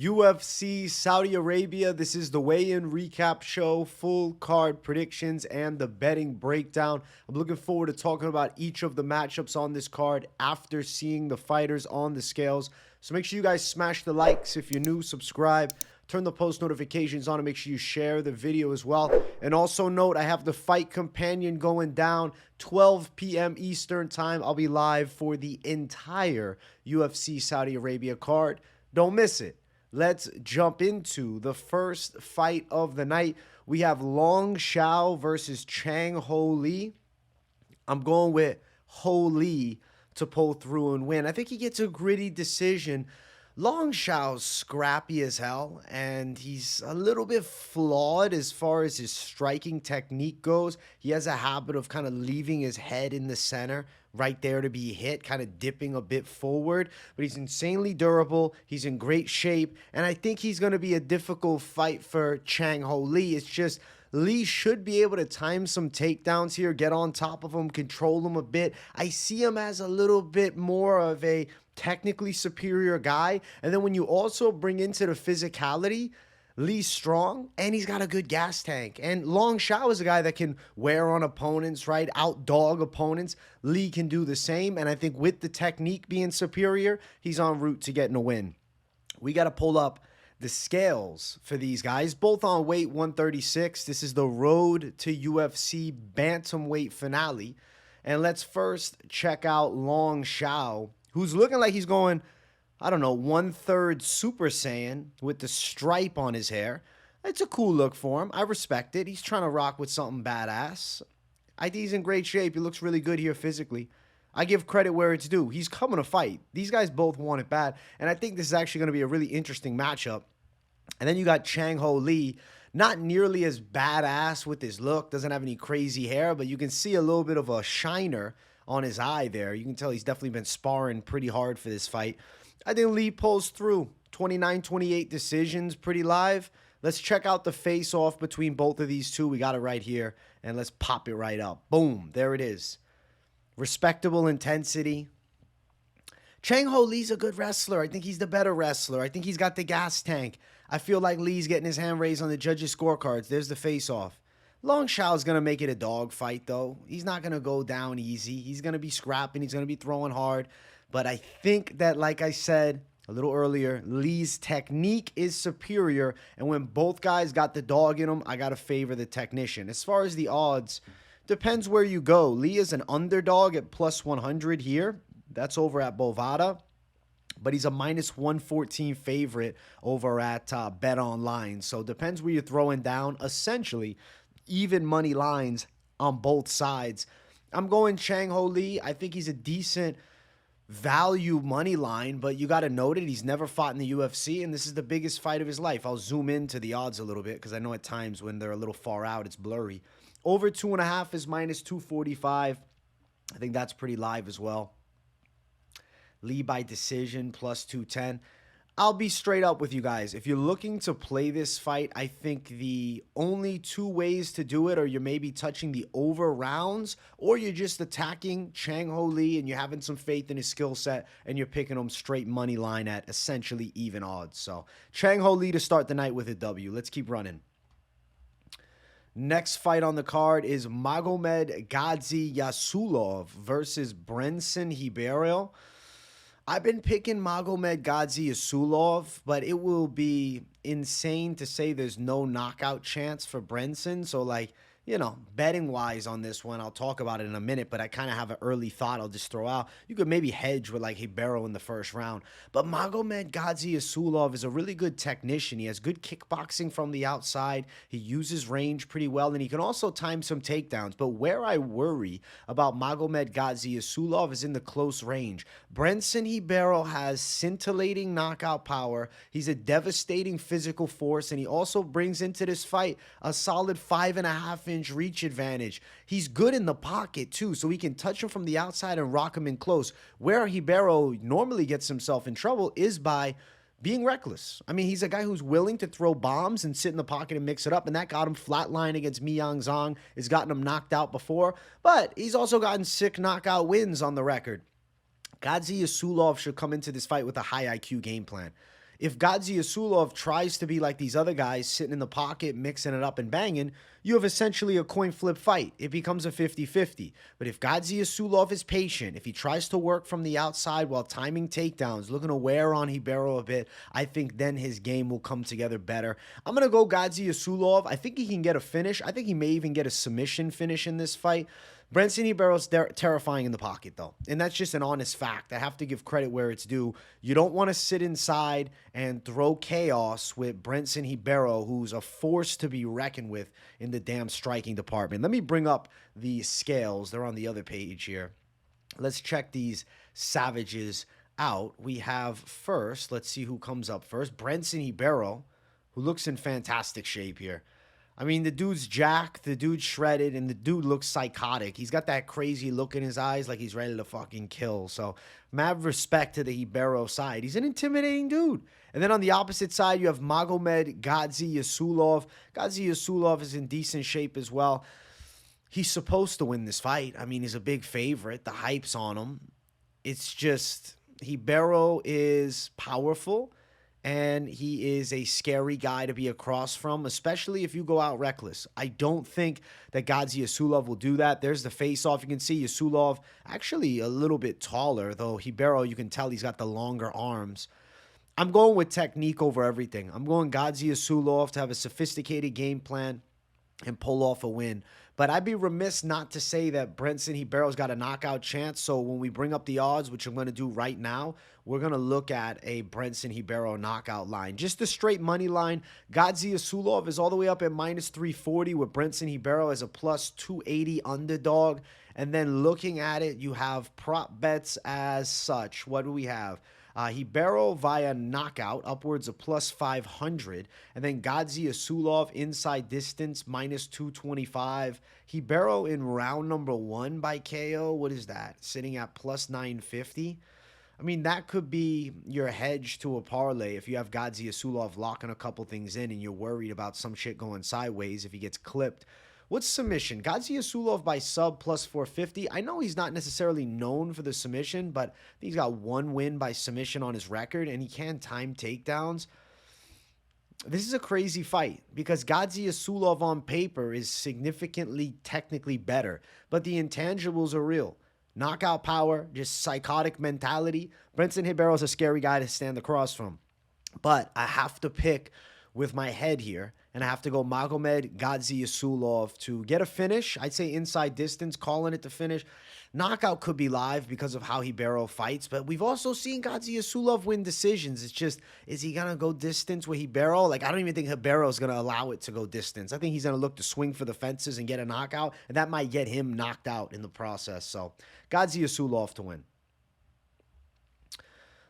UFC Saudi Arabia. This is the weigh-in recap show, full card predictions, and the betting breakdown. I'm looking forward to talking about each of the matchups on this card after seeing the fighters on the scales. So make sure you guys smash the likes. If you're new, subscribe. Turn the post notifications on and make sure you share the video as well. And also note, I have the Fight Companion going down 12 p.m. Eastern time. I'll be live for the entire UFC Saudi Arabia card. Don't miss it. Let's jump into the first fight of the night. We have Xiao versus Chang Li. I'm going with Li to pull through and win. I think he gets a gritty decision. Xiao's scrappy as hell, and he's a little bit flawed as far as his striking technique goes. He has a habit of kind of leaving his head in the center, right there to be hit, kind of dipping a bit forward. But he's insanely durable. He's in great shape, and I think he's going to be a difficult fight for Chang Li. It's just Li should be able to time some takedowns here, get on top of him, control him a bit. I see him as a little bit more of a technically superior guy. And then when you also bring into the physicality, Li's strong and he's got a good gas tank. And Xiao is a guy that can wear on opponents, right? Outdog opponents. Li can do the same. And I think with the technique being superior, he's en route to getting a win. We got to pull up the scales for these guys, both on weight 136. This is the road to UFC bantamweight finale. And let's first check out Xiao, who's looking like he's going, I don't know, 1/3 Super Saiyan with the stripe on his hair. It's a cool look for him. I respect it. He's trying to rock with something badass. I think he's in great shape. He looks really good here physically. I give credit where it's due. He's coming to fight. These guys both want it bad. And I think this is actually going to be a really interesting matchup. And then you got Chang Li, not nearly as badass with his look. Doesn't have any crazy hair, but you can see a little bit of a shiner on his eye there. You can tell he's definitely been sparring pretty hard for this fight. I think Li pulls through. 29-28 decisions, pretty live. Let's check out the face-off between both of these two. We got it right here, and let's pop it right up. Boom, there it is. Respectable intensity. Chang Li's a good wrestler. I think he's the better wrestler. I think he's got the gas tank. I feel like Li's getting his hand raised on the judges' scorecards. There's the face-off. Xiao's going to make it a dog fight, though. He's not going to go down easy. He's going to be scrapping. He's going to be throwing hard. But I think that, like I said a little earlier, Li's technique is superior. And when both guys got the dog in them, I got to favor the technician. As far as the odds, depends where you go. Li is an underdog at plus 100 here. That's over at Bovada. But he's a minus 114 favorite over at Bet Online. So depends where you're throwing down. Essentially, even money lines on both sides. I'm going Chang Li. I think he's a decent value money line, but you got to note it. He's never fought in the UFC, and this is the biggest fight of his life. I'll zoom into the odds a little bit because I know at times when they're a little far out, it's blurry. Over 2.5 is minus 245. I think that's pretty live as well. Li by decision plus 210. I'll be straight up with you guys. If you're looking to play this fight, I think the only two ways to do it are you're maybe touching the over rounds or you're just attacking Chang Li and you're having some faith in his skill set and you're picking him straight money line at essentially even odds. So Chang Li to start the night with a W. Let's keep running. Next fight on the card is Magomed Gadzhiyasulov versus Brenson Ribeiro. I've been picking Magomed Gadzhiyasulov, but it will be insane to say there's no knockout chance for Brenson. So, like, you know, betting-wise on this one, I'll talk about it in a minute, but I kind of have an early thought I'll just throw out. You could maybe hedge with, like, Ribeiro in the first round. But Magomed Gadzhiyasulov is a really good technician. He has good kickboxing from the outside. He uses range pretty well, and he can also time some takedowns. But where I worry about Magomed Gadzhiyasulov is in the close range. Brenson Ribeiro has scintillating knockout power. He's a devastating physical force, and he also brings into this fight a solid 5.5-inch reach advantage. He's good in the pocket too, so he can touch him from the outside and rock him in close. Where Ribeiro normally gets himself in trouble is by being reckless. I mean, he's a guy who's willing to throw bombs and sit in the pocket and mix it up, and that got him flatline against Miang Zhang. It's gotten him knocked out before, but he's also gotten sick knockout wins on the record. Gadzhiyasulov should come into this fight with a high IQ game plan. If Gadzhiyasulov tries to be like these other guys, sitting in the pocket, mixing it up and banging, you have essentially a coin flip fight. It becomes a 50-50. But if Gadzhiyasulov is patient, if he tries to work from the outside while timing takedowns, looking to wear on Ribeiro a bit, I think then his game will come together better. I'm going to go Gadzhiyasulov. I think he can get a finish. I think he may even get a submission finish in this fight. Brandon Ribeiro's terrifying in the pocket, though. And that's just an honest fact. I have to give credit where it's due. You don't want to sit inside and throw chaos with Brandon Ribeiro, who's a force to be reckoned with in the damn striking department. Let me bring up the scales. They're on the other page here. Let's check these savages out. We have first, let's see who comes up first. Brandon Ribeiro, who looks in fantastic shape here. I mean, the dude's jacked, the dude's shredded, and the dude looks psychotic. He's got that crazy look in his eyes like he's ready to fucking kill. So, mad respect to the Ribeiro side. He's an intimidating dude. And then on the opposite side, you have Magomed Gadzhiyasulov. Gadzhiyasulov is in decent shape as well. He's supposed to win this fight. I mean, he's a big favorite. The hype's on him. It's just, Ribeiro is powerful. And he is a scary guy to be across from, especially if you go out reckless. I don't think that Gadzhiyasulov will do that. There's the face-off. You can see Yasulov actually a little bit taller, though Ribeiro, you can tell he's got the longer arms. I'm going with technique over everything. I'm going Gadzhiyasulov to have a sophisticated game plan and pull off a win. But I'd be remiss not to say that Brandon Ribeiro's got a knockout chance. So when we bring up the odds, which I'm going to do right now, we're going to look at a Brandon Ribeiro knockout line. Just a straight money line. Gadzhiyasulov is all the way up at minus 340 with Brandon Ribeiro as a plus 280 underdog. And then looking at it, you have prop bets as such. What do we have? Ribeiro via knockout, upwards of plus 500. And then Gadzhiyasulov inside distance, minus 225. Ribeiro in round number 1 by KO. What is that? Sitting at plus 950. I mean, that could be your hedge to a parlay if you have Gadzhiyasulov locking a couple things in and you're worried about some shit going sideways if he gets clipped. What's submission? Gadzhiyasulov by sub plus 450. I know he's not necessarily known for the submission, but he's got one win by submission on his record, and he can time takedowns. This is a crazy fight because Gadzhiyasulov on paper is significantly technically better, but the intangibles are real. Knockout power, just psychotic mentality. Brandon Ribeiro is a scary guy to stand across from. But I have to pick with my head here, and I have to go Magomed Gadzhiyasulov to get a finish. I'd say inside distance, calling it the finish. Knockout could be live because of how Ribeiro fights, but we've also seen Gadzhiyasulov win decisions. It's just, is he going to go distance with Ribeiro? Like, I don't even think Ribeiro is going to allow it to go distance. I think he's going to look to swing for the fences and get a knockout, and that might get him knocked out in the process. So, Gadzhiyasulov to win.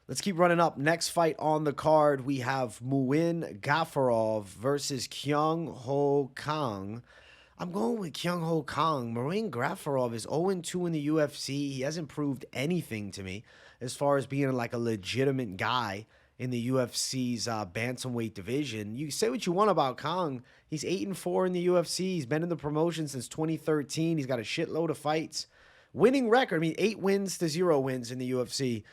Let's keep running up. Next fight on the card, we have Muin Gafurov versus Kyung Kang. I'm going with Kyung Kang. Muin Gafurov is 0-2 in the UFC. He hasn't proved anything to me as far as being like a legitimate guy in the UFC's bantamweight division. You say what you want about Kang. He's 8-4 in the UFC. He's been in the promotion since 2013. He's got a shitload of fights. Winning record. I mean, 8 wins to 0 wins in the UFC.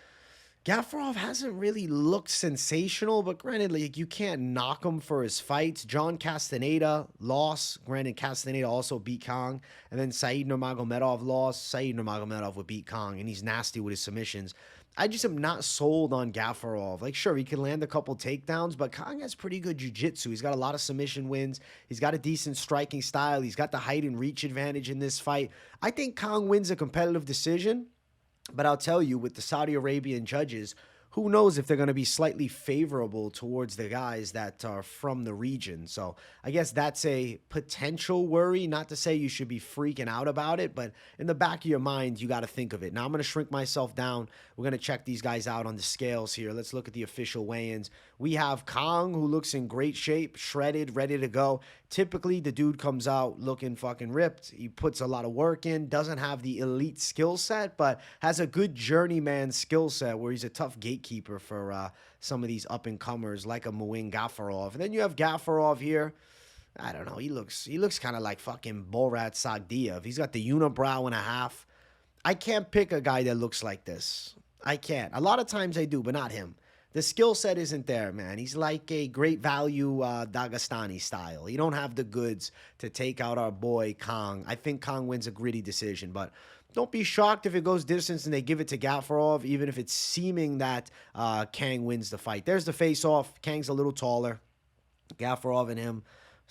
Gafurov hasn't really looked sensational, but granted, like, you can't knock him for his fights. John Castaneda lost. Granted, Castaneda also beat Kang. And then Said Nurmagomedov lost. Said Nurmagomedov would beat Kang, and he's nasty with his submissions. I just am not sold on Gafurov. Like, sure, he can land a couple takedowns, but Kang has pretty good jiu-jitsu. He's got a lot of submission wins. He's got a decent striking style. He's got the height and reach advantage in this fight. I think Kang wins a competitive decision. But I'll tell you, with the Saudi Arabian judges, who knows if they're going to be slightly favorable towards the guys that are from the region. So I guess that's a potential worry. Not to say you should be freaking out about it, but in the back of your mind, you got to think of it. Now I'm going to shrink myself down. We're going to check these guys out on the scales here. Let's look at the official weigh-ins. We have Kang, who looks in great shape, shredded, ready to go. Typically, the dude comes out looking fucking ripped. He puts a lot of work in, doesn't have the elite skill set, but has a good journeyman skill set where he's a tough gatekeeper for some of these up-and-comers like a Muin Gafurov. And then you have Gafurov here. I don't know. He looks kind of like fucking Borat Sagdiyev. He's got the unibrow and a half. I can't pick a guy that looks like this. I can't. A lot of times I do, but not him. The skill set isn't there, man. He's like a great value Dagestani style. You don't have the goods to take out our boy Kang. I think Kang wins a gritty decision, but don't be shocked if it goes distance and they give it to Gafurov, even if it's seeming that Kang wins the fight. There's the face-off. Kang's a little taller. Gafurov and him,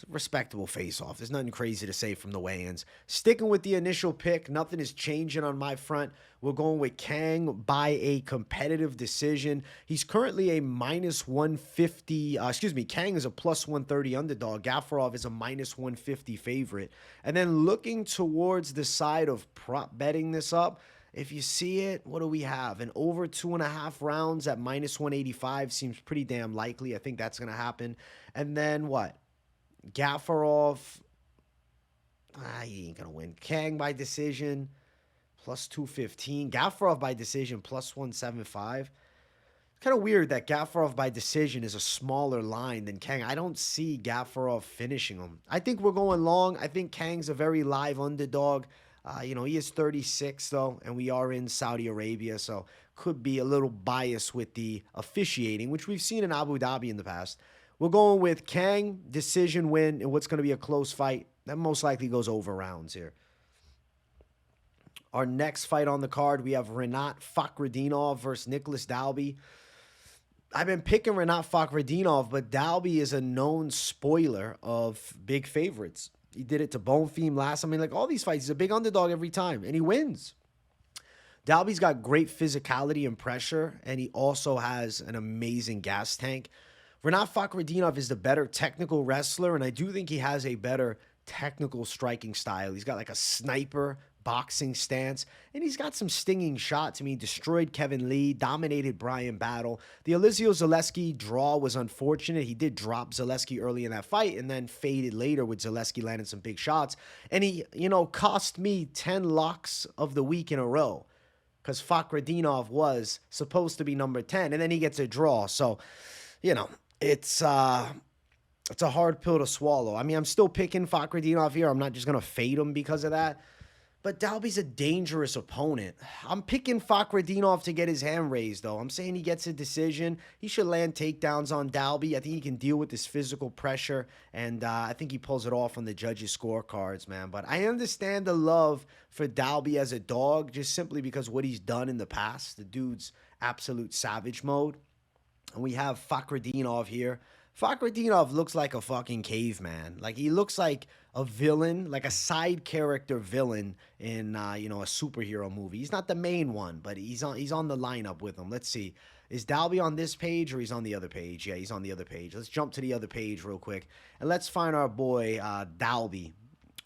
respectable face-off. There's nothing crazy to say from the weigh-ins. Sticking with the initial pick, nothing is changing on my front. We're going with Kang by a competitive decision. He's currently a minus 150. Kang is a plus 130 underdog. Gafurov is a minus 150 favorite. And then looking towards the side of prop betting this up, if you see it, what do we have? An over 2.5 rounds at minus 185 seems pretty damn likely. I think that's going to happen. And then what? Gafurov, he ain't going to win. Kang by decision, plus 215. Gafurov by decision, plus 175. It's kind of weird that Gafurov by decision is a smaller line than Kang. I don't see Gafurov finishing him. I think we're going long. I think Kang's a very live underdog. He is 36, though, and we are in Saudi Arabia, so could be a little biased with the officiating, which we've seen in Abu Dhabi in the past. We're going with Kang, decision win, and what's going to be a close fight. That most likely goes over rounds here. Our next fight on the card, we have Rinat Fakhretdinov versus Nicolas Dalby. I've been picking Rinat Fakhretdinov, but Dalby is a known spoiler of big favorites. He did it to Bonfim last. All these fights, he's a big underdog every time, and he wins. Dalby's got great physicality and pressure, and he also has an amazing gas tank. Rinat Fakhretdinov is the better technical wrestler, and I do think he has a better technical striking style. He's got like a sniper boxing stance, and he's got some stinging shots. He destroyed Kevin Lee, dominated Brian Battle. The Alizio Zaleski draw was unfortunate. He did drop Zaleski early in that fight and then faded later with Zaleski landing some big shots. And he, cost me 10 locks of the week in a row because Fakhretdinov was supposed to be number 10, and then he gets a draw. So, it's a hard pill to swallow. I'm still picking Fakhretdinov here. I'm not just going to fade him because of that. But Dalby's a dangerous opponent. I'm picking Fakhretdinov to get his hand raised, though. I'm saying he gets a decision. He should land takedowns on Dalby. I think he can deal with this physical pressure, and I think he pulls it off on the judges' scorecards, man. But I understand the love for Dalby as a dog just simply because what he's done in the past. The dude's absolute savage mode. And we have Fakhretdinov here. Fakhretdinov looks like a fucking caveman. Like, he looks like a villain, like a side character villain in, a superhero movie. He's not the main one, but he's on the lineup with him. Let's see. Is Dalby on this page or he's on the other page? Yeah, he's on the other page. Let's jump to the other page real quick. And let's find our boy, Dalby,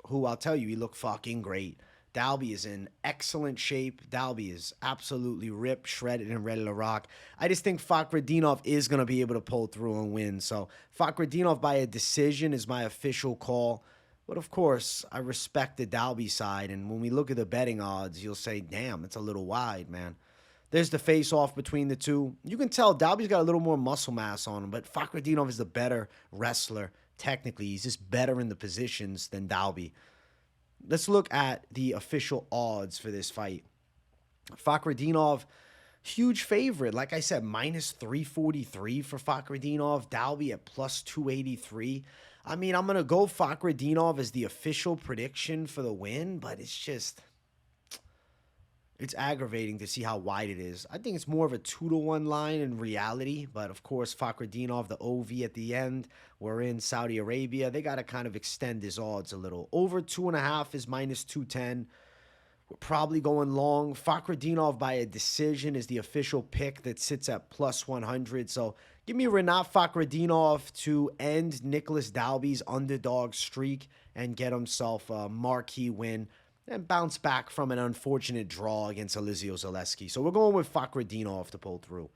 who I'll tell you, he looked fucking great. Dalby is in excellent shape. Dalby is absolutely ripped, shredded, and ready to rock. I just think Fakhretdinov is going to be able to pull through and win. So Fakhretdinov by a decision is my official call. But of course, I respect the Dalby side. And when we look at the betting odds, you'll say, damn, it's a little wide, man. There's the face-off between the two. You can tell Dalby's got a little more muscle mass on him, but Fakhretdinov is the better wrestler. Technically, he's just better in the positions than Dalby. Let's look at the official odds for this fight. Fakhretdinov, huge favorite. Like I said, minus 343 for Fakhretdinov. Dalby at plus 283. I'm going to go Fakhretdinov as the official prediction for the win, but it's aggravating to see how wide it is. I think it's more of a 2-to-1 line in reality, but of course, Fakhretdinov, the OV at the end, we're in Saudi Arabia. They got to kind of extend his odds a little. Over 2.5 is minus 210. We're probably going long. Fakhretdinov by a decision is the official pick that sits at plus 100. So give me Rinat Fakhretdinov to end Nicolas Dalby's underdog streak and get himself a marquee win and bounce back from an unfortunate draw against Alizio Zaleski. So we're going with Fakhretdinov to pull through.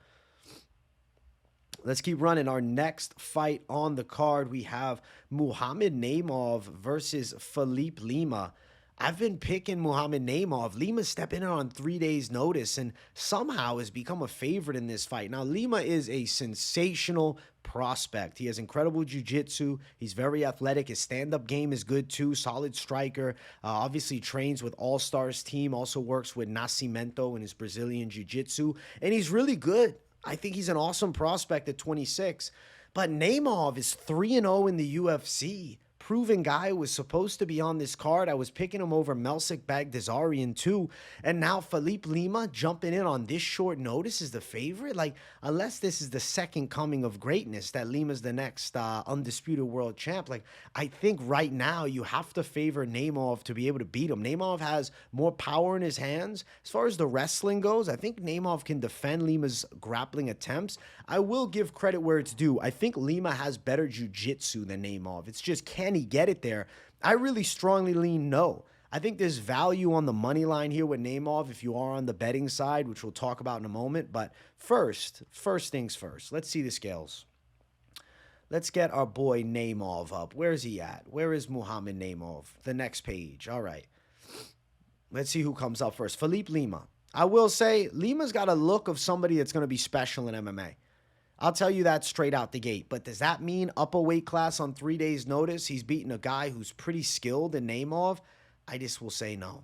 Let's keep running. Our next fight on the card, we have Muhammad Naimov versus Felipe Lima. I've been picking Muhammad Naimov. Lima's stepping in on 3 days' notice and somehow has become a favorite in this fight. Now, Lima is a sensational prospect. He has incredible jiu-jitsu. He's very athletic. His stand-up game is good, too. Solid striker. Obviously trains with All-Stars team. Also works with Nascimento in his Brazilian jiu-jitsu. And he's really good. I think he's an awesome prospect at 26. But Naimov is 3-0 in the UFC. Proven guy was supposed to be on this card. I was picking him over Melsik Bagdasaryan too. And now Felipe Lima jumping in on this short notice is the favorite. Like, unless this is the second coming of greatness, that Lima's the next undisputed world champ. Like, I think right now you have to favor Naimov to be able to beat him. Naimov has more power in his hands. As far as the wrestling goes, I think Naimov can defend Lima's grappling attempts. I will give credit where it's due. I think Lima has better jiu-jitsu than Naimov. It's just, can he get it there? I really strongly lean no. I think there's value on the money line here with Naimov if you are on the betting side, which we'll talk about in a moment. But first things first. Let's see the scales. Let's get our boy Naimov up. Where is he at? Where is Muhammad Naimov? The next page. All right. Let's see who comes up first. Felipe Lima. I will say Lima's got a look of somebody that's going to be special in MMA. I'll tell you that straight out the gate. But does that mean up a weight class on 3 days' notice? He's beating a guy who's pretty skilled in Naimov? I just will say no.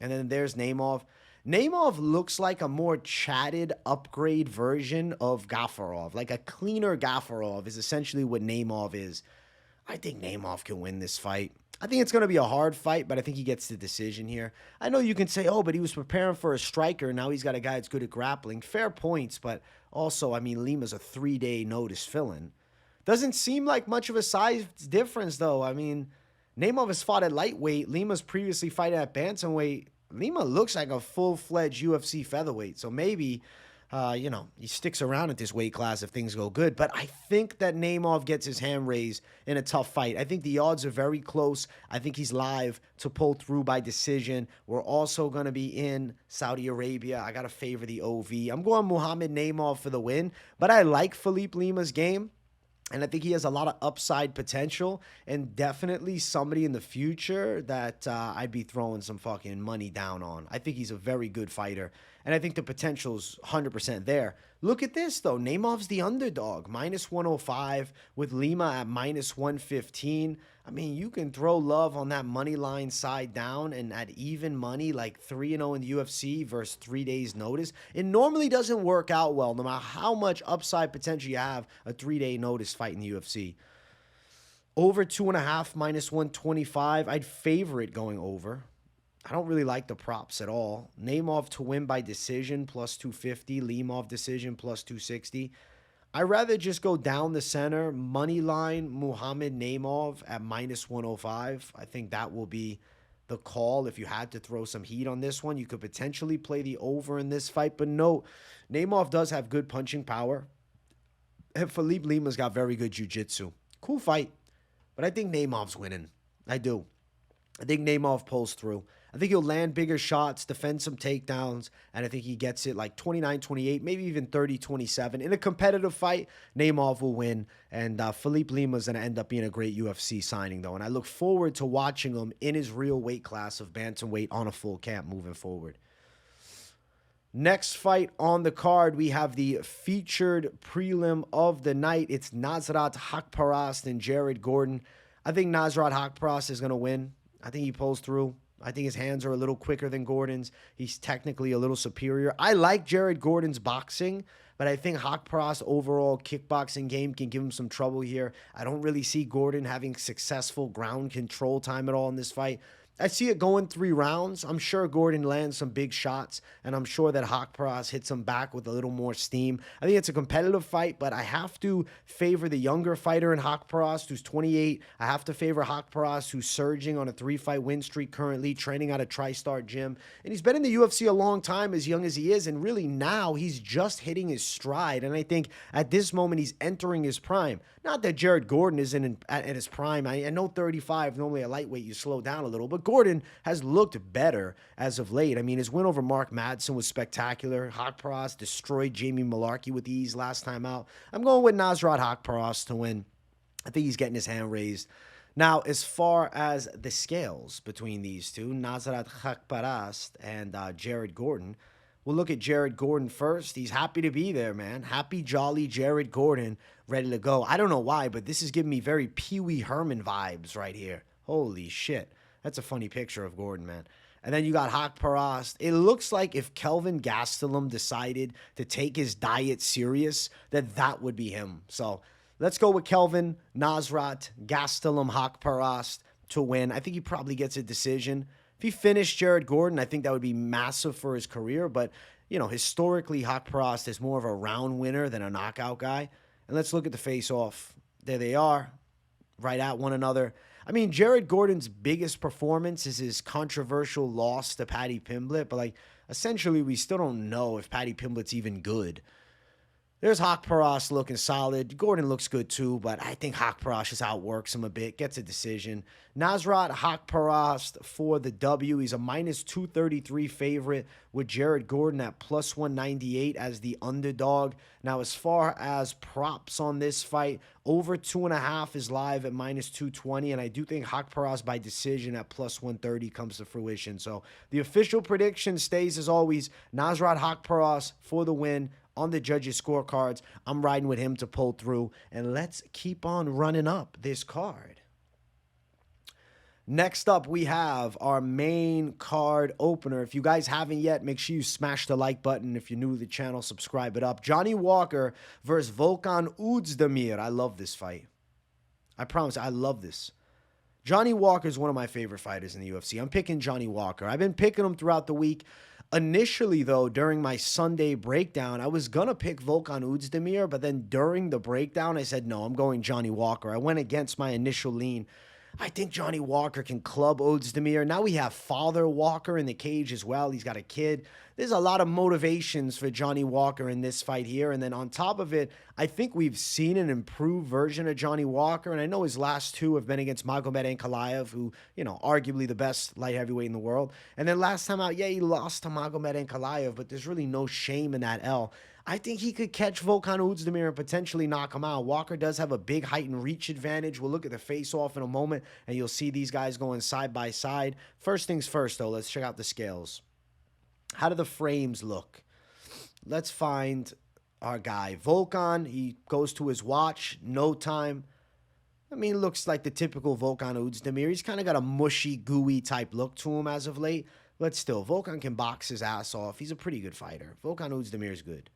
And then there's Naimov. Naimov looks like a more chatted upgrade version of Gafurov. Like a cleaner Gafurov is essentially what Naimov is. I think Naimov can win this fight. I think it's going to be a hard fight, but I think he gets the decision here. I know you can say, oh, but he was preparing for a striker. Now he's got a guy that's good at grappling. Fair points, but also, I mean, Lima's a 3-day notice fill-in. Doesn't seem like much of a size difference, though. I mean, Naimov has fought at lightweight. Lima's previously fighting at bantamweight. Lima looks like a full-fledged UFC featherweight, so maybe he sticks around at this weight class if things go good. But I think that Naimov gets his hand raised in a tough fight. I think the odds are very close. I think he's live to pull through by decision. We're also going to be in Saudi Arabia. I got to favor the OV. I'm going Muhammad Naimov for the win, but I like Felipe Lima's game. And I think he has a lot of upside potential and definitely somebody in the future that I'd be throwing some fucking money down on. I think he's a very good fighter, and I think the potential's 100% there. Look at this, though. Naimov's the underdog, -105 with Lima at -115. I mean, you can throw love on that money line side down and at even money, like 3-0 in the UFC versus 3 days notice. It normally doesn't work out well, no matter how much upside potential you have a 3-day notice fight in the UFC. Over 2.5, -125. I'd favor it going over. I don't really like the props at all. Naimov to win by decision, +250. Limov decision, +260. I'd rather just go down the center. Money line, Muhammad Naimov at -105. I think that will be the call. If you had to throw some heat on this one, you could potentially play the over in this fight. But no, Naimov does have good punching power. And Felipe Lima's got very good jiu-jitsu. Cool fight. But I think Naimov's winning. I do. I think Naimov pulls through. I think he'll land bigger shots, defend some takedowns, and I think he gets it like 29-28, maybe even 30-27. In a competitive fight, Naimov will win, and Felipe Lima's going to end up being a great UFC signing, though. And I look forward to watching him in his real weight class of bantamweight on a full camp moving forward. Next fight on the card, we have the featured prelim of the night. It's Nasrat Haqparast and Jared Gordon. I think Nasrat Haqparast is going to win. I think he pulls through. I think his hands are a little quicker than Gordon's. He's technically a little superior. I like Jared Gordon's boxing, but I think Haqparast's overall kickboxing game can give him some trouble here. I don't really see Gordon having successful ground control time at all in this fight. I see it going 3 rounds. I'm sure Gordon lands some big shots, and I'm sure that Haqparast hits him back with a little more steam. I think it's a competitive fight, but I have to favor the younger fighter in Haqparast, who's 28. I have to favor Haqparast, who's surging on a 3-fight win streak currently, training at a TriStar gym. And he's been in the UFC a long time, as young as he is, and really now he's just hitting his stride. And I think at this moment he's entering his prime. Not that Jared Gordon isn't at his prime. I know 35, normally a lightweight, you slow down a little, but Gordon has looked better as of late. I mean, his win over Mark Madsen was spectacular. Haqparast destroyed Jamie Malarkey with ease last time out. I'm going with Nasrat Haqparast to win. I think he's getting his hand raised. Now, as far as the scales between these two, Nasrat Haqparast and Jared Gordon, we'll look at Jared Gordon first. He's happy to be there, man. Happy, jolly Jared Gordon, ready to go. I don't know why, but this is giving me very Pee Wee Herman vibes right here. Holy shit. That's a funny picture of Gordon, man. And then you got Haqparast. It looks like if Kelvin Gastelum decided to take his diet serious, that would be him. So let's go with Kelvin, Nasrat, Gastelum, Haqparast to win. I think he probably gets a decision. If he finished Jared Gordon, I think that would be massive for his career. But, you know, historically, Haqparast is more of a round winner than a knockout guy. And let's look at the face-off. There they are, right at one another. I mean, Jared Gordon's biggest performance is his controversial loss to Paddy Pimblett. But, like, essentially, we still don't know if Paddy Pimblett's even good. There's Haqparast looking solid. Gordon looks good too, but I think Haqparast just outworks him a bit, gets a decision. Nasrat Haqparast for the W. He's a minus 233 favorite with Jared Gordon at plus 198 as the underdog. Now, as far as props on this fight, over 2.5 is live at minus 220, and I do think Haqparast by decision at plus 130 comes to fruition. So the official prediction stays as always, Nasrat Haqparast for the win. On the judges' scorecards, I'm riding with him to pull through. And let's keep on running up this card. Next up, we have our main card opener. If you guys haven't yet, make sure you smash the like button. If you're new to the channel, subscribe it up. Johnny Walker versus Volkan Oezdemir. I love this fight. I promise, I love this. Johnny Walker is one of my favorite fighters in the UFC. I'm picking Johnny Walker. I've been picking him throughout the week. Initially, though, during my Sunday breakdown, I was going to pick Volkan Oezdemir, but then during the breakdown, I said, no, I'm going Johnny Walker. I went against my initial lean. I think Johnny Walker can club Oezdemir. Now we have Father Walker in the cage as well. He's got a kid. There's a lot of motivations for Johnny Walker in this fight here. And then on top of it, I think we've seen an improved version of Johnny Walker. And I know his last two have been against Magomedov Ankalaev, who, you know, arguably the best light heavyweight in the world. And then last time out, yeah, he lost to Magomedov Ankalaev, but there's really no shame in that L. I think he could catch Volkan Oezdemir and potentially knock him out. Walker does have a big height and reach advantage. We'll look at the face-off in a moment, and you'll see these guys going side by side. First things first, though, let's check out the scales. How do the frames look? Let's find our guy. Volkan, he goes to his watch, no time. I mean, looks like the typical Volkan Oezdemir. He's kind of got a mushy, gooey type look to him as of late. But still, Volkan can box his ass off. He's a pretty good fighter. Volkan Oezdemir is good.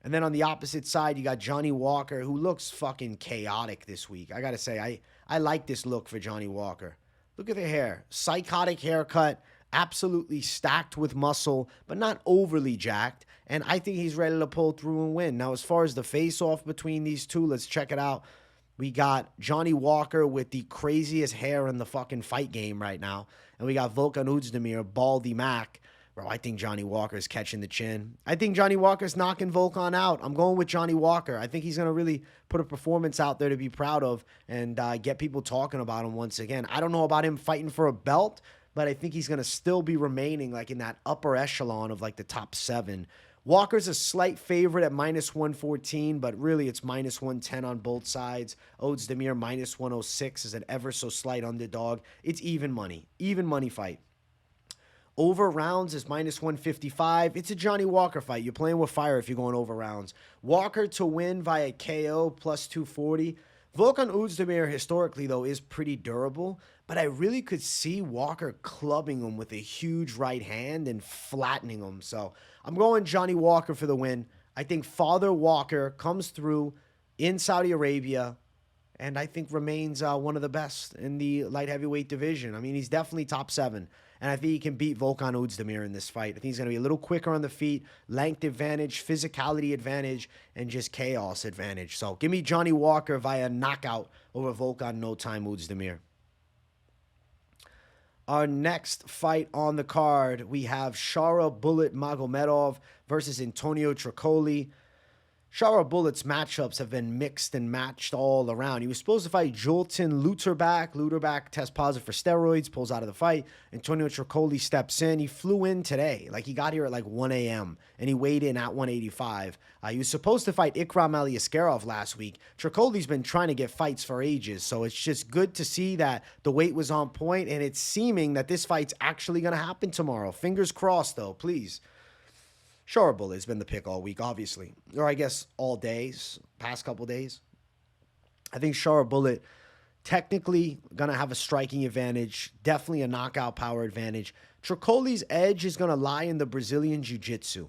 And then on the opposite side, you got Johnny Walker, who looks fucking chaotic this week. I got to say, I like this look for Johnny Walker. Look at the hair. Psychotic haircut. Absolutely stacked with muscle, but not overly jacked. And I think he's ready to pull through and win. Now, as far as the face-off between these two, let's check it out. We got Johnny Walker with the craziest hair in the fucking fight game right now. And we got Volkan Oezdemir, Baldy Mac. Bro, I think Johnny Walker is catching the chin. I think Johnny Walker's knocking Volkan out. I'm going with Johnny Walker. I think he's going to really put a performance out there to be proud of and get people talking about him once again. I don't know about him fighting for a belt, but I think he's going to still be remaining like in that upper echelon of like the top 7. Walker's a slight favorite at minus 114, but really it's minus 110 on both sides. Oezdemir minus 106 is an ever so slight underdog. It's even money fight. Over rounds is minus 155. It's a Johnny Walker fight. You're playing with fire if you're going over rounds. Walker to win via KO plus 240. Volkan Oezdemir historically, though, is pretty durable, but I really could see Walker clubbing him with a huge right hand and flattening him. So I'm going Johnny Walker for the win. I think Father Walker comes through in Saudi Arabia and I think remains one of the best in the light heavyweight division. I mean, he's definitely top 7. And I think he can beat Volkan Oezdemir in this fight. I think he's going to be a little quicker on the feet, length advantage, physicality advantage, and just chaos advantage. So give me Johnny Walker via knockout over Volkan No Time Oezdemir. Our next fight on the card, we have Shara Bullet Magomedov versus Antonio Trócoli. Shara Bullet's matchups have been mixed and matched all around. He was supposed to fight Jolton Luterbach. Luterbach tests positive for steroids, pulls out of the fight. Antonio Trócoli steps in. He flew in today. Like, he got here at like 1 a.m. and he weighed in at 185. He was supposed to fight Ikram Aliskerov last week. Trócoli's been trying to get fights for ages, so it's just good to see that the weight was on point, and it's seeming that this fight's actually going to happen tomorrow. Fingers crossed, though, please. Shara Bullet has been the pick all week, obviously. Or I guess all days, past couple days. I think Shara Bullet, Technically, going to have a striking advantage, definitely a knockout power advantage. Trócoli's edge is going to lie in the Brazilian jiu-jitsu.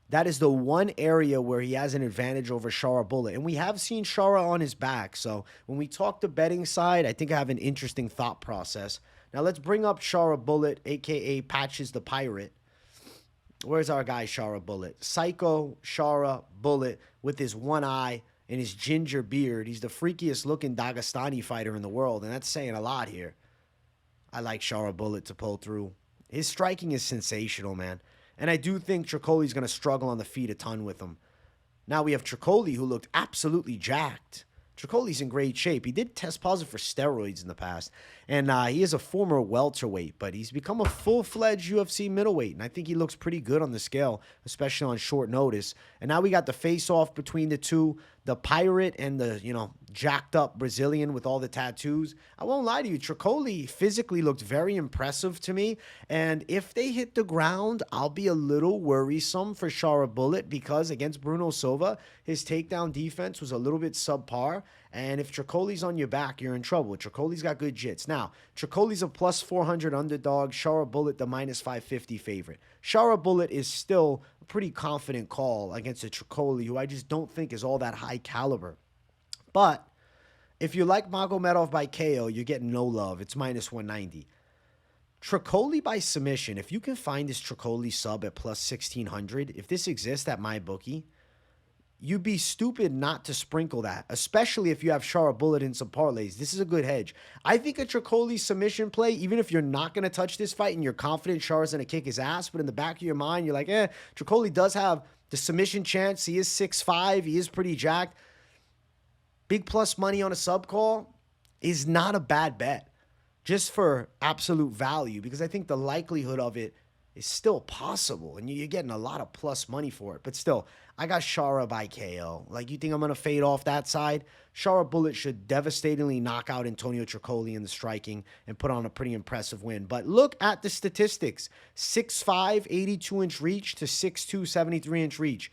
That is the one area where he has an advantage over Sharabullet. And we have seen Shara on his back. So when we talk the betting side, I think I have an interesting thought process. Now let's bring up Sharabullet, a.k.a. Patches the Pirate. Where's our guy Sharabullet? Psycho Sharabullet with his one eye and his ginger beard. He's the freakiest looking Dagestani fighter in the world. And that's saying a lot here. I like Sharabullet to pull through. His striking is sensational, man. And I do think Trócoli's going to struggle on the feet a ton with him. Now we have Trócoli, who looked absolutely jacked. Trócoli's in great shape. He did test positive for steroids in the past. And he is a former welterweight, but he's become a full-fledged UFC middleweight. And I think he looks pretty good on the scale, especially on short notice. And now we got the face-off between the two, the Pirate and the, jacked-up Brazilian with all the tattoos. I won't lie to you, Trócoli physically looked very impressive to me. And if they hit the ground, I'll be a little worrisome for Sharabullet because against Bruno Silva, his takedown defense was a little bit subpar. And if Trócoli's on your back, you're in trouble. Trócoli's got good jits. Now, Trócoli's a plus 400 underdog. Sharabullet, the minus 550 favorite. Sharabullet is still a pretty confident call against a Trócoli, who I just don't think is all that high caliber. But if you like Magomedov by KO, you're getting no love. It's minus 190. Trócoli by submission, if you can find this Trócoli sub at plus 1600, if this exists at my bookie, you'd be stupid not to sprinkle that, especially if you have Sharabullet in some parlays. This is a good hedge. I think a Trócoli submission play, even if you're not going to touch this fight and you're confident Shara's going to kick his ass, but in the back of your mind, you're like, Trócoli does have the submission chance. He is 6'5". He is pretty jacked. Big plus money on a sub call is not a bad bet just for absolute value because I think the likelihood of it is still possible, and you're getting a lot of plus money for it. But still, I got Shara by KO. Like, you think I'm going to fade off that side? Sharabullet should devastatingly knock out Antonio Trócoli in the striking and put on a pretty impressive win. But look at the statistics. 6'5", 82-inch reach to 6'2", 73-inch reach.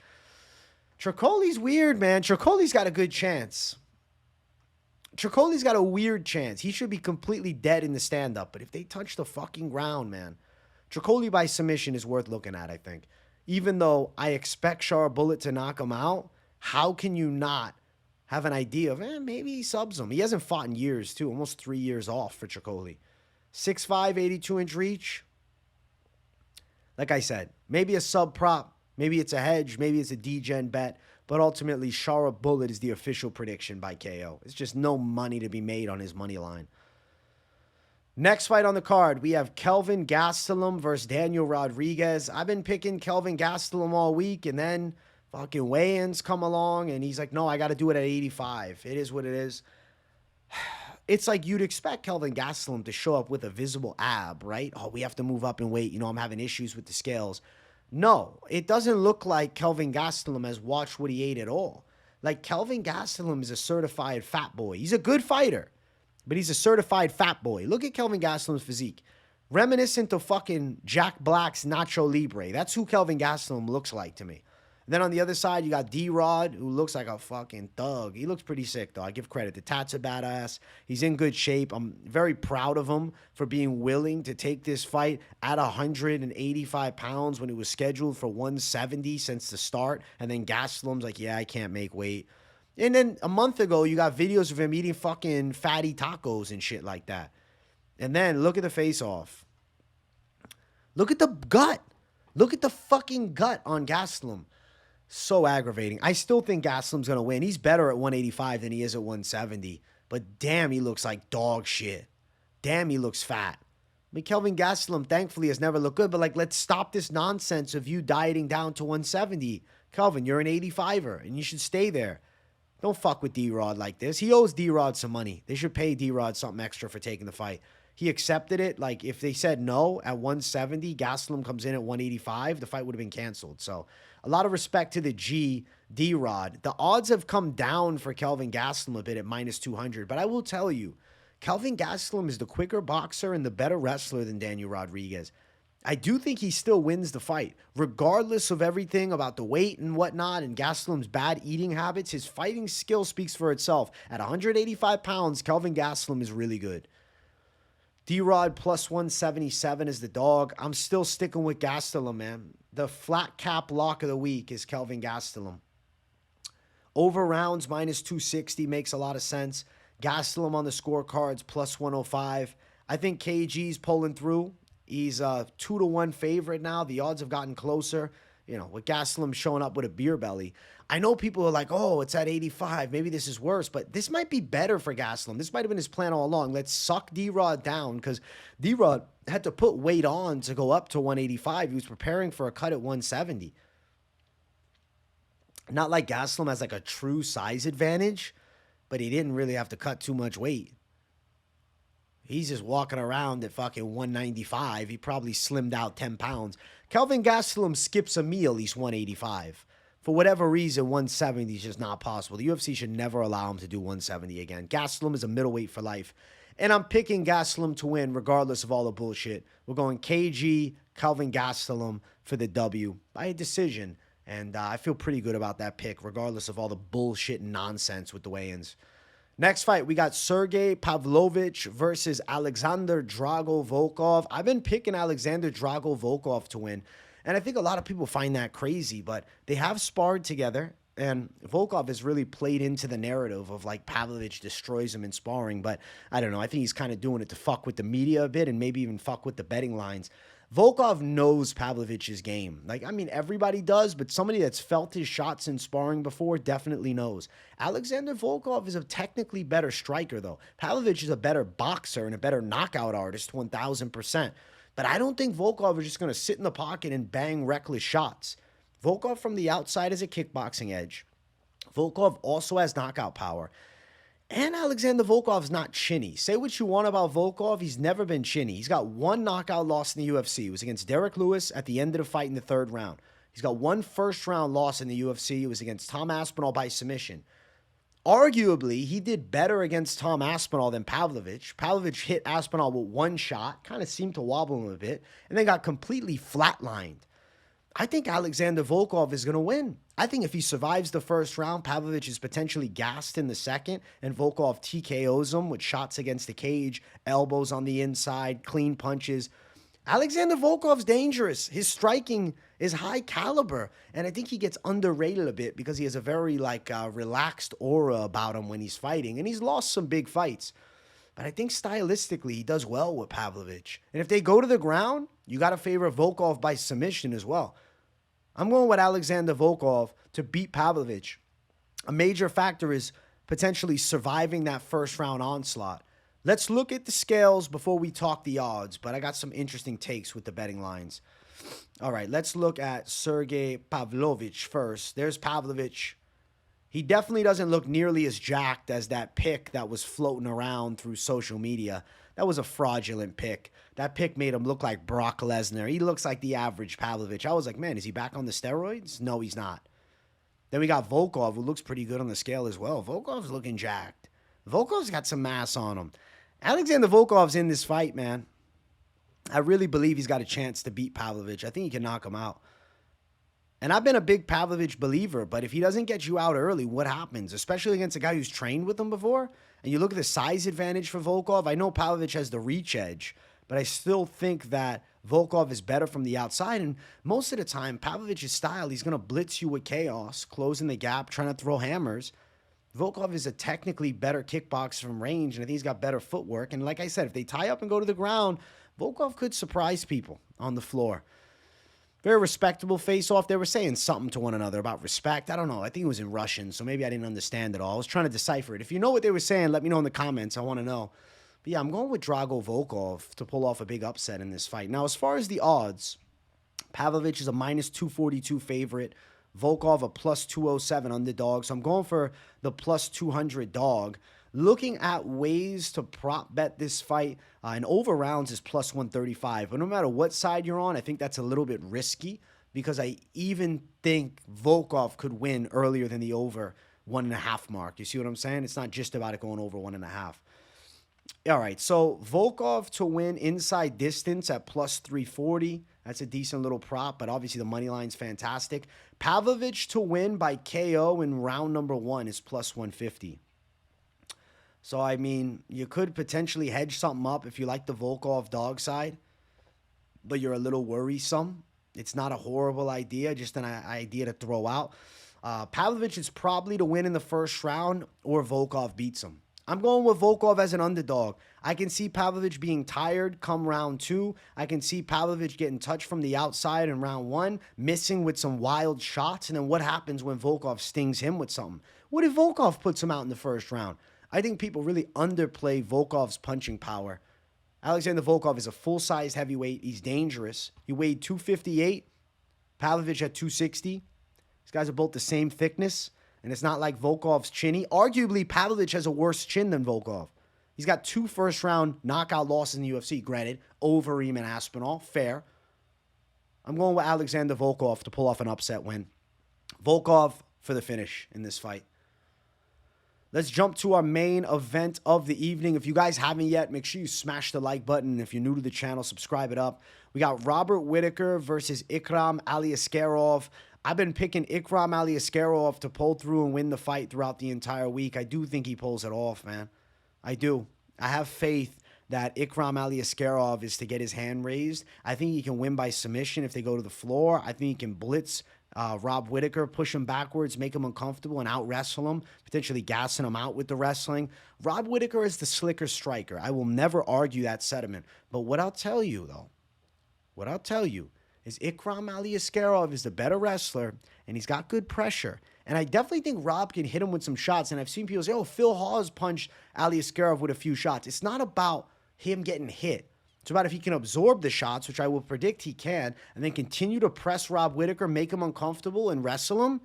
Trócoli's weird, man. Trócoli's got a good chance. Trócoli's got a weird chance. He should be completely dead in the stand-up. But if they touch the fucking ground, man, Trócoli by submission is worth looking at, I think. Even though I expect Sharabullet to knock him out, how can you not have an idea of, maybe he subs him? He hasn't fought in years, too. Almost 3 years off for Trócoli. 6'5", 82-inch reach. Like I said, maybe a sub prop. Maybe it's a hedge. Maybe it's a D-gen bet. But ultimately, Sharabullet is the official prediction by KO. It's just no money to be made on his money line. Next fight on the card, we have Kelvin Gastelum versus Daniel Rodriguez. I've been picking Kelvin Gastelum all week, and then fucking weigh-ins come along, and he's like, no, I got to do it at 85. It is what it is. It's like you'd expect Kelvin Gastelum to show up with a visible ab, right? Oh, we have to move up in weight. I'm having issues with the scales. No, it doesn't look like Kelvin Gastelum has watched what he ate at all. Like, Kelvin Gastelum is a certified fat boy. He's a good fighter, but he's a certified fat boy. Look at Kelvin Gastelum's physique. Reminiscent of fucking Jack Black's Nacho Libre. That's who Kelvin Gastelum looks like to me. And then on the other side, you got D-Rod, who looks like a fucking thug. He looks pretty sick, though. I give credit. The tats are badass. He's in good shape. I'm very proud of him for being willing to take this fight at 185 pounds when it was scheduled for 170 since the start. And then Gastelum's like, yeah, I can't make weight. And then a month ago, you got videos of him eating fucking fatty tacos and shit like that. And then look at the face-off. Look at the gut. Look at the fucking gut on Gastelum. So aggravating. I still think Gastelum's going to win. He's better at 185 than he is at 170. But damn, he looks like dog shit. Damn, he looks fat. I mean, Kelvin Gastelum, thankfully, has never looked good. But, let's stop this nonsense of you dieting down to 170. Kelvin, you're an 85er, and you should stay there. Don't fuck with D-Rod like this. He owes D-Rod some money. They should pay D-Rod something extra for taking the fight. He accepted it. Like, if they said no at 170, Gastelum comes in at 185, the fight would have been canceled. So, a lot of respect to the G, D-Rod. The odds have come down for Kelvin Gastelum a bit at minus 200. But I will tell you, Kelvin Gastelum is the quicker boxer and the better wrestler than Daniel Rodriguez. I do think he still wins the fight. Regardless of everything about the weight and whatnot and Gastelum's bad eating habits, his fighting skill speaks for itself. At 185 pounds, Kelvin Gastelum is really good. D-Rod plus 177 is the dog. I'm still sticking with Gastelum, man. The flat cap lock of the week is Kelvin Gastelum. Over rounds minus 260 makes a lot of sense. Gastelum on the scorecards plus 105. I think KG's pulling through. He's a 2-1 favorite now. The odds have gotten closer. You know, with Gastelum showing up with a beer belly. I know people are like, oh, it's at 85. Maybe this is worse. But this might be better for Gastelum. This might have been his plan all along. Let's suck D-Rod down because D-Rod had to put weight on to go up to 185. He was preparing for a cut at 170. Not like Gastelum has like a true size advantage, but he didn't really have to cut too much weight. He's just walking around at fucking 195. He probably slimmed out 10 pounds. Kelvin Gastelum skips a meal. He's 185. For whatever reason, 170 is just not possible. The UFC should never allow him to do 170 again. Gastelum is a middleweight for life. And I'm picking Gastelum to win regardless of all the bullshit. We're going KG, Kelvin Gastelum for the W by a decision. And I feel pretty good about that pick regardless of all the bullshit and nonsense with the weigh-ins. Next fight, we got Sergey Pavlovich versus Alexander Drago Volkov. I've been picking Alexander Drago Volkov to win, and I think a lot of people find that crazy, but they have sparred together, and Volkov has really played into the narrative of, like, Pavlovich destroys him in sparring, but I don't know. I think he's kind of doing it to fuck with the media a bit and maybe even fuck with the betting lines. Volkov knows Pavlovich's game. Like, I mean, everybody does, but somebody that's felt his shots in sparring before definitely knows. Alexander Volkov is a technically better striker, though. Pavlovich is a better boxer and a better knockout artist, 1,000%. But I don't think Volkov is just going to sit in the pocket and bang reckless shots. Volkov from the outside has a kickboxing edge. Volkov also has knockout power. And Alexander Volkov's not chinny. Say what you want about Volkov, he's never been chinny. He's got one knockout loss in the UFC. It was against Derek Lewis at the end of the fight in the third round. He's got one first-round loss in the UFC. It was against Tom Aspinall by submission. Arguably, he did better against Tom Aspinall than Pavlovich. Pavlovich hit Aspinall with one shot, kind of seemed to wobble him a bit, and then got completely flatlined. I think Alexander Volkov is going to win. I think if he survives the first round, Pavlovich is potentially gassed in the second, and Volkov TKOs him with shots against the cage, elbows on the inside, clean punches. Alexander Volkov's dangerous. His striking is high caliber, and I think he gets underrated a bit because he has a very relaxed aura about him when he's fighting, and he's lost some big fights. But I think stylistically he does well with Pavlovich. And if they go to the ground, you got to favor Volkov by submission as well. I'm going with Alexander Volkov to beat Pavlovich. A major factor is potentially surviving that first round onslaught. Let's look at the scales before we talk the odds, but I got some interesting takes with the betting lines. All right, let's look at Sergey Pavlovich first. There's Pavlovich. He definitely doesn't look nearly as jacked as that pick that was floating around through social media. That was a fraudulent pick. That pick made him look like Brock Lesnar. He looks like the average Pavlovich. I was like, man, is he back on the steroids? No, he's not. Then we got Volkov, who looks pretty good on the scale as well. Volkov's looking jacked. Volkov's got some mass on him. Alexander Volkov's in this fight, man. I really believe he's got a chance to beat Pavlovich. I think he can knock him out. And I've been a big Pavlovich believer, but if he doesn't get you out early, what happens? Especially against a guy who's trained with him before. And you look at the size advantage for Volkov. I know Pavlovich has the reach edge, but I still think that Volkov is better from the outside. And most of the time, Pavlovich's style, he's going to blitz you with chaos, closing the gap, trying to throw hammers. Volkov is a technically better kickboxer from range, and I think he's got better footwork. And like I said, if they tie up and go to the ground, Volkov could surprise people on the floor. Very respectable face-off. They were saying something to one another about respect. I don't know. I think it was in Russian, so maybe I didn't understand it all. I was trying to decipher it. If you know what they were saying, let me know in the comments. I want to know. But yeah, I'm going with Drago Volkov to pull off a big upset in this fight. Now, as far as the odds, Pavlovich is a minus 242 favorite. Volkov a plus 207 underdog. So I'm going for the plus 200 dog. Looking at ways to prop bet this fight, and over rounds is plus 135. But no matter what side you're on, I think that's a little bit risky because I even think Volkov could win earlier than the over 1.5 mark. You see what I'm saying? It's not just about it going over 1.5. All right, so Volkov to win inside distance at plus 340. That's a decent little prop, but obviously the money line's fantastic. Pavlovich to win by KO in round number 1 is plus 150. So, I mean, you could potentially hedge something up if you like the Volkov dog side, but you're a little worrisome. It's not a horrible idea, just an idea to throw out. Pavlovich is probably to win in the first round, or Volkov beats him. I'm going with Volkov as an underdog. I can see Pavlovich being tired come round 2. I can see Pavlovich getting touched from the outside in round 1, missing with some wild shots. And then what happens when Volkov stings him with something? What if Volkov puts him out in the first round? I think people really underplay Volkov's punching power. Alexander Volkov is a full-size heavyweight. He's dangerous. He weighed 258. Pavlovich at 260. These guys are both the same thickness. And it's not like Volkov's chinny. Arguably, Pavlovich has a worse chin than Volkov. He's got 2 first-round knockout losses in the UFC. Granted, Overeem and Aspinall. Fair. I'm going with Alexander Volkov to pull off an upset win. Volkov for the finish in this fight. Let's jump to our main event of the evening. If you guys haven't yet, make sure you smash the like button. If you're new to the channel, subscribe it up. We got Robert Whittaker versus Ikram Aliskerov. I've been picking Ikram Aliskerov to pull through and win the fight throughout the entire week. I do think he pulls it off, man. I do. I have faith that Ikram Aliskerov is to get his hand raised. I think he can win by submission if they go to the floor. I think he can blitz Rob Whittaker, push him backwards, make him uncomfortable, and out-wrestle him, potentially gassing him out with the wrestling. Rob Whittaker is the slicker striker. I will never argue that sentiment. But what I'll tell you, though, is Ikram Aliskerov is the better wrestler, and he's got good pressure. And I definitely think Rob can hit him with some shots. And I've seen people say, oh, Phil Hawes punched Aliskerov with a few shots. It's not about him getting hit. It's about if he can absorb the shots, which I will predict he can, and then continue to press Rob Whittaker, make him uncomfortable, and wrestle him.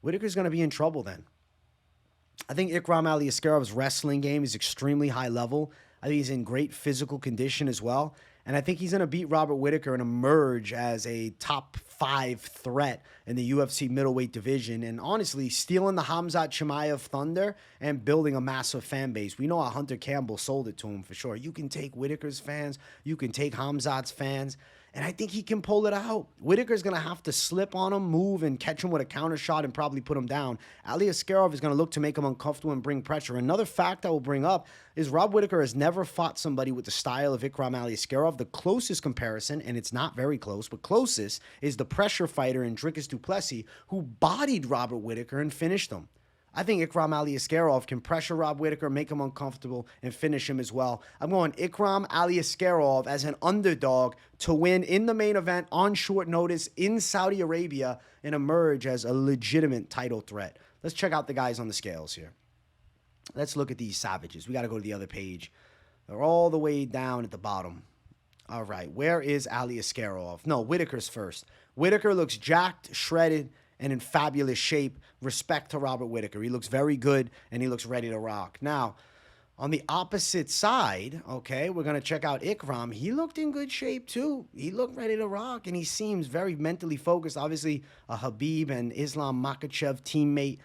Whittaker's going to be in trouble then. I think Ikram Aliskerov's wrestling game is extremely high level. I think he's in great physical condition as well. And I think he's going to beat Robert Whittaker and emerge as a top 5 threat in the UFC middleweight division. And honestly, stealing the Khamzat Chimaev thunder and building a massive fan base. We know how Hunter Campbell sold it to him for sure. You can take Whittaker's fans. You can take Khamzat's fans. And I think he can pull it out. Whittaker's going to have to slip on him, move, and catch him with a counter shot and probably put him down. Aliskerov is going to look to make him uncomfortable and bring pressure. Another fact I will bring up is Rob Whittaker has never fought somebody with the style of Ikram Aliskerov. The closest comparison, and it's not very close, but closest, is the pressure fighter in Dricus du Plessis, who bodied Robert Whittaker and finished him. I think Ikram Aliskerov can pressure Rob Whittaker, make him uncomfortable, and finish him as well. I'm going Ikram Aliskerov as an underdog to win in the main event on short notice in Saudi Arabia and emerge as a legitimate title threat. Let's check out the guys on the scales here. Let's look at these savages. We got to go to the other page. They're all the way down at the bottom. All right, where is Aliskerov? No, Whittaker's first. Whittaker looks jacked, shredded, and in fabulous shape. Respect to Robert Whittaker. He looks very good, and he looks ready to rock. Now, on the opposite side, okay, we're going to check out Ikram. He looked in good shape, too. He looked ready to rock, and he seems very mentally focused. Obviously, a Khabib and Islam Makhachev teammate.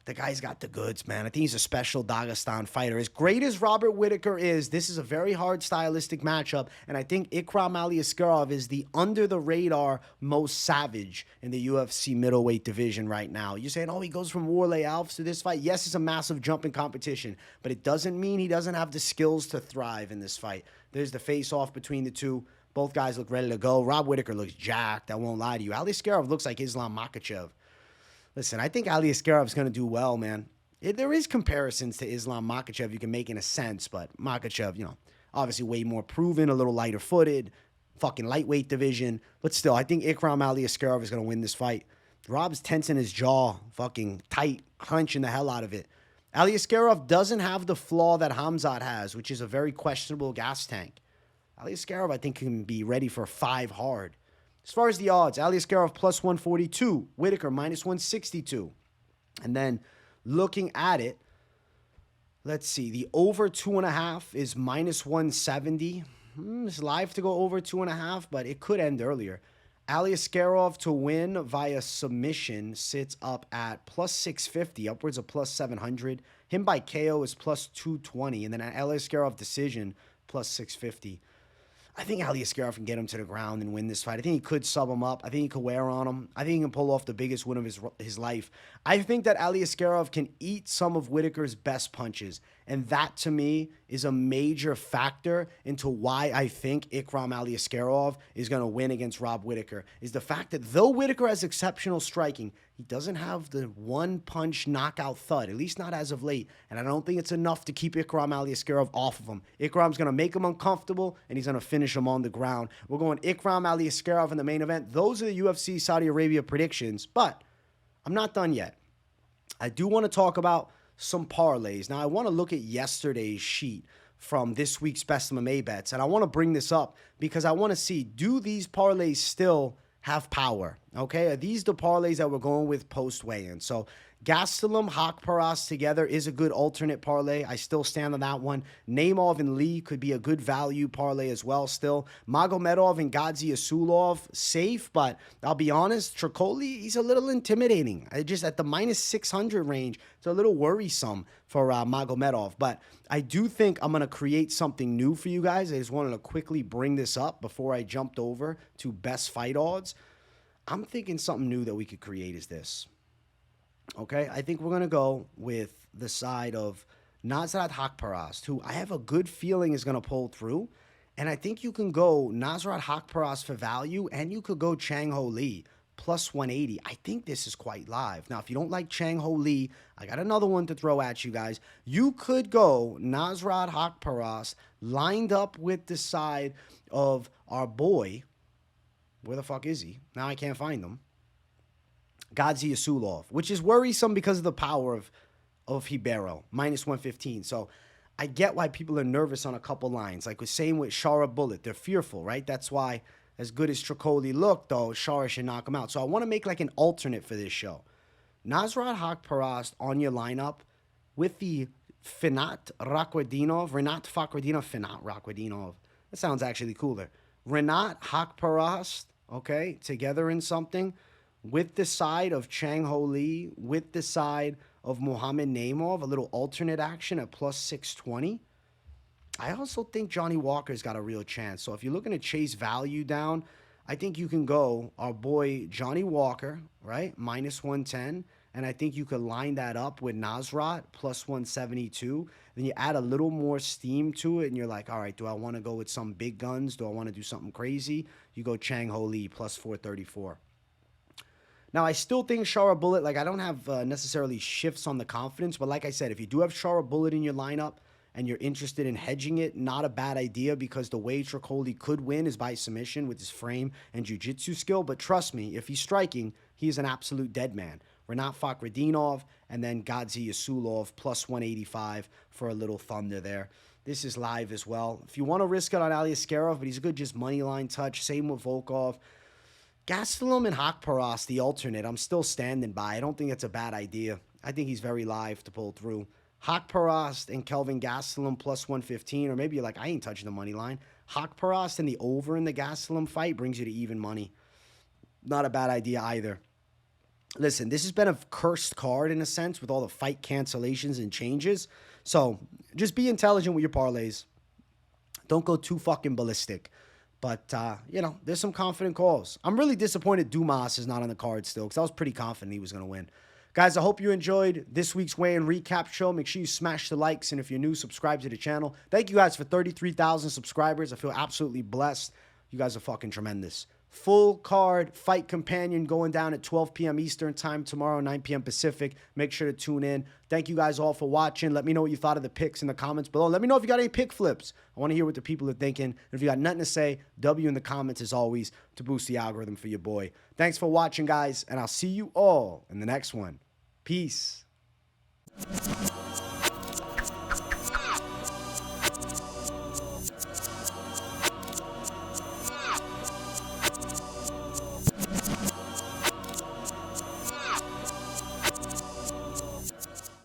The guy's got the goods, man. I think he's a special Dagestan fighter. As great as Robert Whittaker is, this is a very hard stylistic matchup, and I think Ikram Aliskerov is the under-the-radar most savage in the UFC middleweight division right now. You're saying, oh, he goes from Warley Alves to this fight. Yes, it's a massive jump in competition, but it doesn't mean he doesn't have the skills to thrive in this fight. There's the face-off between the two. Both guys look ready to go. Rob Whittaker looks jacked. I won't lie to you. Aliskerov looks like Islam Makhachev. Listen, I think Aliskerov is going to do well, man. There is comparisons to Islam Makhachev you can make in a sense, but Makhachev, you know, obviously way more proven, a little lighter-footed, fucking lightweight division. But still, I think Ikram Aliskerov is going to win this fight. Rob's tensing his jaw, fucking tight, hunching the hell out of it. Aliskerov doesn't have the flaw that Khamzat has, which is a very questionable gas tank. Aliskerov, I think, can be ready for 5 hard. As far as the odds, Aliskerov plus 142, Whittaker minus 162. And then looking at it, let's see, the over 2.5 is minus 170. It's live to go over 2.5, but it could end earlier. Aliskerov to win via submission sits up at plus 650, upwards of plus 700. Him by KO is plus 220, and then Aliskerov decision plus 650. I think Aliskerov can get him to the ground and win this fight. I think he could sub him up. I think he could wear on him. I think he can pull off the biggest win of his life. I think that Aliskerov can eat some of Whittaker's best punches. And that, to me, is a major factor into why I think Ikram Aliskerov is going to win against Rob Whittaker, is the fact that though Whittaker has exceptional striking, he doesn't have the one-punch knockout thud, at least not as of late. And I don't think it's enough to keep Ikram Aliskerov off of him. Ikram's going to make him uncomfortable, and he's going to finish him on the ground. We're going Ikram Aliskerov in the main event. Those are the UFC Saudi Arabia predictions, but I'm not done yet. I do want to talk about some parlays. Now, I want to look at yesterday's sheet from this week's Best MMA Bets, and I want to bring this up because I want to see, do these parlays still have power? Okay, are these the parlays that we're going with post weigh-in? So Gastelum, Haqparast together is a good alternate parlay. I still stand on that one. Naimov and Lee could be a good value parlay as well still. Magomedov and Gadzhiyasulov, safe, but I'll be honest, Trócoli, he's a little intimidating. Just at the minus 600 range, it's a little worrisome for Magomedov. But I do think I'm going to create something new for you guys. I just wanted to quickly bring this up before I jumped over to best fight odds. I'm thinking something new that we could create is this. Okay, I think we're going to go with the side of Nasrat Haqparast, who I have a good feeling is going to pull through. And I think you can go Nasrat Haqparast for value, and you could go Chang Ho Lee plus 180. I think this is quite live. Now, if you don't like Chang Ho Lee, I got another one to throw at you guys. You could go Nasrat Haqparast lined up with the side of our boy. Where the fuck is he? Now I can't find him. Gadzhiyasulov, which is worrisome because of the power of Ribeiro, minus 115. So I get why people are nervous on a couple lines. Like we're saying with Shara Bullet, they're fearful, right? That's why, as good as Trócoli looked, though, Shara should knock him out. So I want to make like an alternate for this show. Nasrat Haqparast on your lineup with the Fakhretdinov, Finat Rakhparast. That sounds actually cooler. Renat Haqparast, okay, together in something, with the side of Chang Ho Lee, with the side of Muhammad Naimov, a little alternate action at plus 620. I also think Johnny Walker's got a real chance. So if you're looking to chase value down, I think you can go our boy Johnny Walker, right, minus 110. And I think you could line that up with Nasrat plus 172. Then you add a little more steam to it, and you're like, all right, do I want to go with some big guns? Do I want to do something crazy? You go Chang Ho Lee plus 434. Now, I still think Shara Bullet, like I don't have necessarily shifts on the confidence, but like I said, if you do have Shara Bullet in your lineup and you're interested in hedging it, not a bad idea because the way Trócoli could win is by submission with his frame and jiu-jitsu skill. But trust me, if he's striking, he's an absolute dead man. Renat Fakhretdinov and then Gadzhiyasulov plus 185 for a little thunder there. This is live as well. If you want to risk it on Aliskerov, but he's a good just money line touch. Same with Volkov. Gastelum and Haqparast, the alternate, I'm still standing by. I don't think it's a bad idea. I think he's very live to pull through. Haqparast and Kelvin Gastelum plus 115, or maybe you're like, I ain't touching the money line. Haqparast and the over in the Gastelum fight brings you to even money. Not a bad idea either. Listen, this has been a cursed card in a sense with all the fight cancellations and changes. So just be intelligent with your parlays. Don't go too fucking ballistic. But, you know, there's some confident calls. I'm really disappointed Dumas is not on the card still because I was pretty confident he was going to win. Guys, I hope you enjoyed this week's weigh-in recap show. Make sure you smash the likes, and if you're new, subscribe to the channel. Thank you guys for 33,000 subscribers. I feel absolutely blessed. You guys are fucking tremendous. Full card fight companion going down at 12 p.m. Eastern time tomorrow, 9 p.m. Pacific. Make sure to tune in. Thank you guys all for watching. Let me know what you thought of the picks in the comments below. Let me know if you got any pick flips. I want to hear what the people are thinking. And if you got nothing to say, W in the comments as always to boost the algorithm for your boy. Thanks for watching, guys, and I'll see you all in the next one. Peace.